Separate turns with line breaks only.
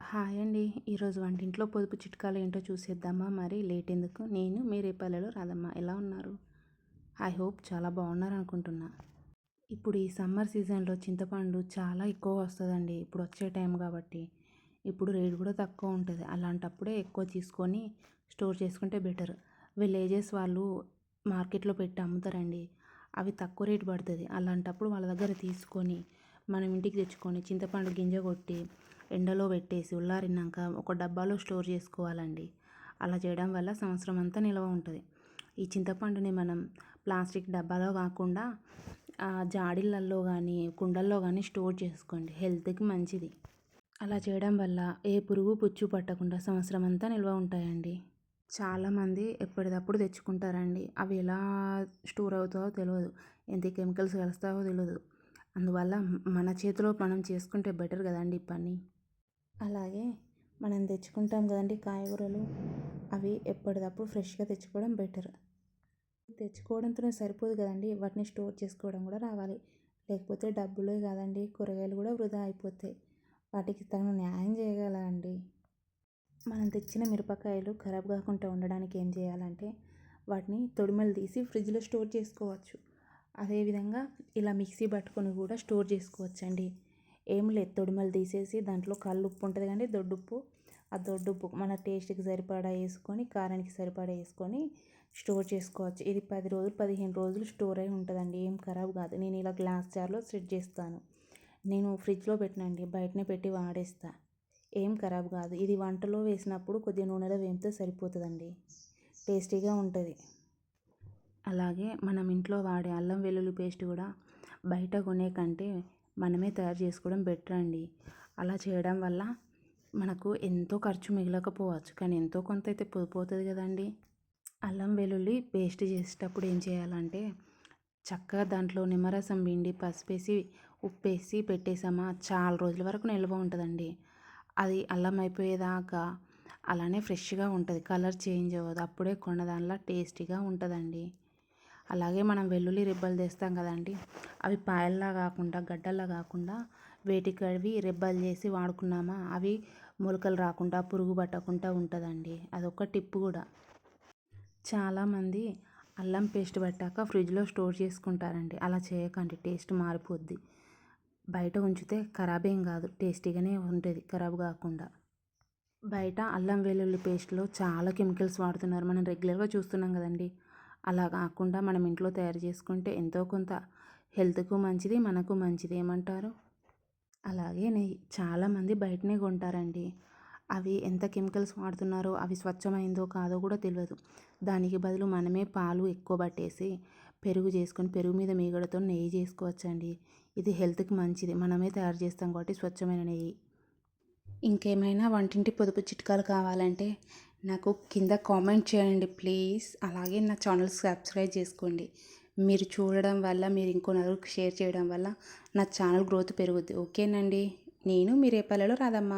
Hi అండి. ఈరోజు వంటింట్లో పొదుపు చిట్కాలు ఏంటో చూసేద్దామా? మరి లేట్ ఎందుకు? నేను మీ రేపల్లెలో రాధమ్మ. ఎలా ఉన్నారు? ఐ హోప్ చాలా బాగున్నారనుకుంటున్నా. ఇప్పుడు ఈ సమ్మర్ సీజన్‌లో చింతపండు చాలా ఎక్కువ వస్తదండి. ఇప్పుడు వచ్చే టైం కాబట్టి. ఇప్పుడు రేట్ కూడా తక్కువ ఉంటది. అలాంటప్పుడే ఎక్కువ తీసుకొని స్టోర్ చేసుకుంటే బెటర్. విలేజెస్ వాళ్ళు మార్కెట్‌లో పెట్టి అమ్ముతారండి. అవి తక్కువ రేట్ పడతది. అలాంటప్పుడు వాళ్ళ దగ్గర తీసుకొని మనం ఇంటికి తెచ్చుకొని చింతపండు గింజ కొట్టి ఎండలో పెట్టేసి ఉల్లారినాక ఒక డబ్బాలో స్టోర్ చేసుకోవాలండి. అలా చేయడం వల్ల సంవత్సరం అంతా నిల్వ ఉంటుంది. ఈ చింతపండుని మనం ప్లాస్టిక్ డబ్బాలో కాకుండా జాడీలల్లో కానీ కుండల్లో కానీ స్టోర్ చేసుకోండి. హెల్త్కి మంచిది. అలా చేయడం వల్ల ఏ పురుగు పుచ్చు పట్టకుండా సంవత్సరం అంతా నిల్వ ఉంటాయండి. చాలామంది ఎప్పటిదప్పుడు తెచ్చుకుంటారండి. అవి ఎలా స్టోర్ అవుతాయో తెలియదు. ఎంత కెమికల్స్ కలుస్తాయో తెలియదు. అందువల్ల మన చేతిలో మనం చేసుకుంటే బెటర్ కదండి ఈ పని. అలాగే మనం తెచ్చుకుంటాం కదండి కాయగూరలు, అవి ఎప్పటిదప్పుడు ఫ్రెష్గా తెచ్చుకోవడం బెటర్. తెచ్చుకోవడంతోనే సరిపోదు కదండి, వాటిని స్టోర్ చేసుకోవడం కూడా రావాలి. లేకపోతే డబ్బులే కాదండి, కూరగాయలు కూడా వృధా అయిపోతాయి. వాటికి తగిన న్యాయం చేయగలండి. మనం తెచ్చిన మిరపకాయలు ఖరాబ్ కాకుండా ఉండడానికి ఏం చేయాలంటే వాటిని తొడిమలు తీసి ఫ్రిడ్జ్లో స్టోర్ చేసుకోవచ్చు. అదేవిధంగా ఇలా మిక్సీ పట్టుకొని కూడా స్టోర్ చేసుకోవచ్చండి. ఏం లేదు, తొడిమలు తీసేసి దాంట్లో కల్లు ఉప్పు ఉంటుంది కానీ దొడ్డుప్పు, ఆ దొడ్డుప్పు మన టేస్ట్కి సరిపడా వేసుకొని కారానికి సరిపడా వేసుకొని స్టోర్ చేసుకోవచ్చు. ఇది 10 రోజులు 15 రోజులు స్టోర్ అయి ఉంటుందండి. ఏం ఖరాబ్ కాదు. నేను ఇలా గ్లాస్ జార్లో సెట్ చేస్తాను. నేను ఫ్రిడ్జ్లో పెట్టినండి, బయటనే పెట్టి వాడేస్తా. ఏం ఖరాబ్ కాదు. ఇది వంటలో వేసినప్పుడు కొద్దిగా నూనెలో వేపితే సరిపోతుందండి. టేస్టీగా ఉంటుంది. అలాగే మనం ఇంట్లో వాడే అల్లం వెల్లుల్లి పేస్ట్ కూడా బయట కొనే కంటే మనమే తయారు చేసుకోవడం బెటర్ అండి. అలా చేయడం వల్ల మనకు ఎంతో ఖర్చు మిగలకపోవచ్చు, కానీ ఎంతో కొంత అయితే పోతుంది కదండి. అల్లం వెల్లుల్లి పేస్ట్ చేసేటప్పుడు ఏం చేయాలంటే చక్కగా దాంట్లో నిమ్మరసం పిండి పసుపేసి ఉప్పేసి పెట్టేసామా చాలా రోజుల వరకు నిల్వ ఉంటుందండి. అది అల్లం అయిపోయేదాకా అలానే ఫ్రెష్గా ఉంటుంది. కలర్ చేంజ్ అవ్వదు. అప్పుడే కొన్న దానిలా టేస్టీగా ఉంటుందండి. అలాగే మనం వెల్లుల్లి రెబ్బలు తెస్తాం కదండి, అవి పాయల్లా కాకుండా గడ్డల్లా కాకుండా వేటికవి రెబ్బలు చేసి వాడుకున్నామా అవి మొలకలు రాకుండా పురుగు పట్టకుండా ఉంటుందండి. అదొక టిప్ కూడా. చాలామంది అల్లం పేస్ట్ పట్టాక ఫ్రిడ్జ్లో స్టోర్ చేసుకుంటారండి. అలా చేయకండి, టేస్ట్ మారిపోద్ది. బయట ఉంచితే ఖరాబ్ ఏం కాదు, టేస్టీగానే ఉంటుంది ఖరాబ్ కాకుండా. బయట అల్లం వెల్లుల్లి పేస్ట్లో చాలా కెమికల్స్ వాడుతున్నారు, మనం రెగ్యులర్గా చూస్తున్నాం కదండి. అలా కాకుండా మనం ఇంట్లో తయారు చేసుకుంటే ఎంతో కొంత హెల్త్కు మంచిది, మనకు మంచిది. ఏమంటారు? అలాగే నెయ్యి చాలామంది బయటనే కొంటారండి. అవి ఎంత కెమికల్స్ వాడుతున్నారో, అవి స్వచ్ఛమైందో కాదో కూడా తెలియదు. దానికి బదులు మనమే పాలు ఎక్కువ పట్టేసి పెరుగు చేసుకొని పెరుగు మీద మీగడతో నెయ్యి చేసుకోవచ్చండి. ఇది హెల్త్కి మంచిది. మనమే తయారు చేస్తాం కాబట్టి స్వచ్ఛమైన నెయ్యి. ఇంకేమైనా వంటింటి పొదుపు చిట్కాలు కావాలంటే నాకు కింద కామెంట్ చేయండి ప్లీజ్. అలాగే నా ఛానల్ సబ్స్క్రైబ్ చేసుకోండి. మీరు చూడడం వల్ల, మీరు ఇంకో నలుగురికి షేర్ చేయడం వల్ల నా ఛానల్ గ్రోత్ పెరుగుద్ది. ఓకేనండి. నేను మీ రేపల్లెలో రాధమ్మ.